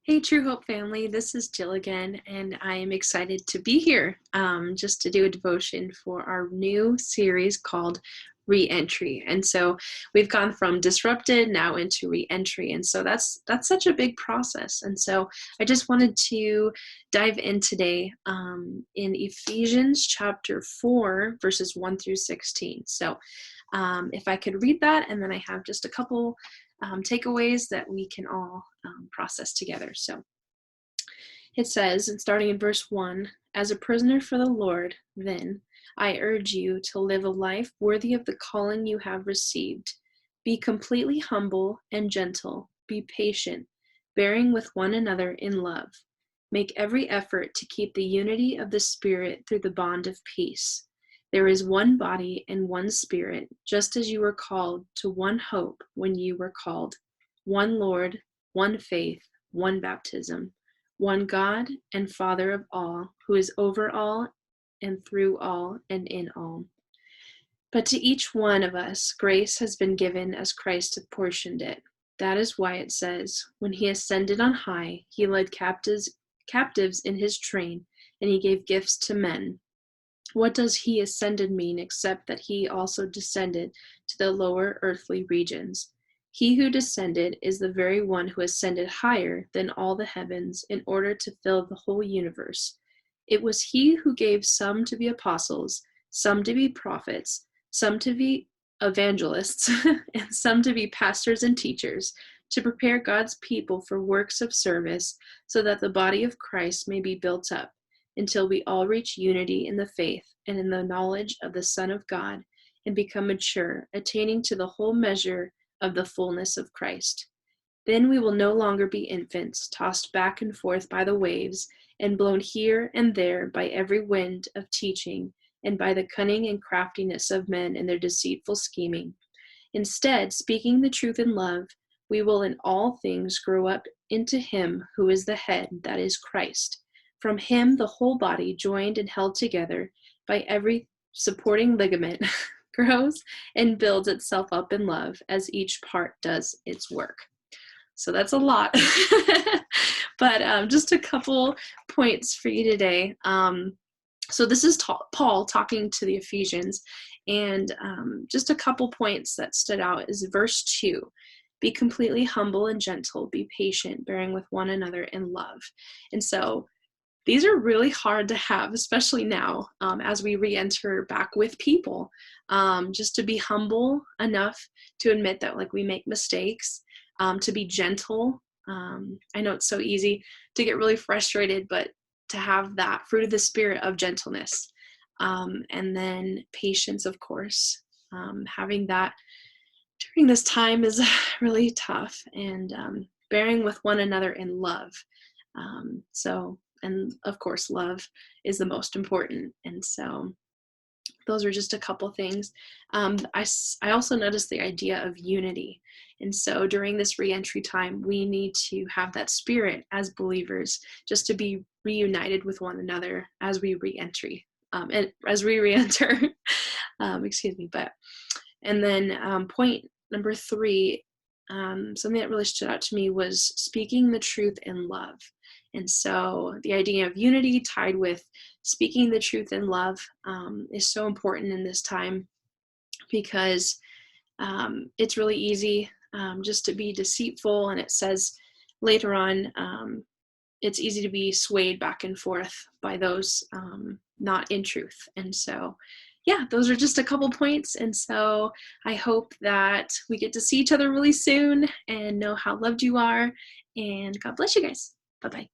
Hey, True Hope family, this is Jill again, and I am excited to be here just to do a devotion for our new series called Re-Entry. And so we've gone from disrupted now into re-entry, and so that's such a big process. And so I just wanted to dive in today in Ephesians chapter 4, verses 1 through 16. So if I could read that, and then I have just a couple takeaways that we can all process together. So it says, and starting in verse 1, as a prisoner for the Lord, then I urge you to live a life worthy of the calling you have received. Be completely humble and gentle. Be patient, bearing with one another in love. Make every effort to keep the unity of the Spirit through the bond of peace. There is one body and one Spirit, just as you were called to one hope when you were called, one Lord, one faith, one baptism, one God and Father of all, who is over all and through all and in all. But to each one of us, grace has been given as Christ apportioned it. That is why it says, when he ascended on high, he led captives in his train, and he gave gifts to men. What does he ascended mean except that he also descended to the lower earthly regions? He who descended is the very one who ascended higher than all the heavens in order to fill the whole universe. It was he who gave some to be apostles, some to be prophets, some to be evangelists, and some to be pastors and teachers, to prepare God's people for works of service, so that the body of Christ may be built up, until we all reach unity in the faith and in the knowledge of the Son of God, and become mature, attaining to the whole measure of the fullness of Christ. Then we will no longer be infants, tossed back and forth by the waves, and blown here and there by every wind of teaching, and by the cunning and craftiness of men in their deceitful scheming. Instead, speaking the truth in love, we will in all things grow up into him who is the head, that is Christ. From him, the whole body, joined and held together by every supporting ligament, grows and builds itself up in love as each part does its work. So that's a lot, but just a couple points for you today. So this is Paul talking to the Ephesians, and just a couple points that stood out is verse 2. Be completely humble and gentle, be patient, bearing with one another in love. And so these are really hard to have, especially now as we re-enter back with people, just to be humble enough to admit that we make mistakes, to be gentle. I know it's so easy to get really frustrated, but to have that fruit of the Spirit of gentleness, and then patience, of course. Having that during this time is really tough, and bearing with one another in love. And of course, love is the most important. And so those are just a couple things. I also noticed the idea of unity. And so during this reentry time, we need to have that spirit as believers, just to be reunited with one another as we reenter. Excuse me. And then point number 3, something that really stood out to me was speaking the truth in love. And so the idea of unity tied with speaking the truth in love is so important in this time, because it's really easy just to be deceitful. And it says later on, it's easy to be swayed back and forth by those not in truth. And so, yeah, those are just a couple points. And so I hope that we get to see each other really soon and know how loved you are. And God bless you guys. Bye-bye.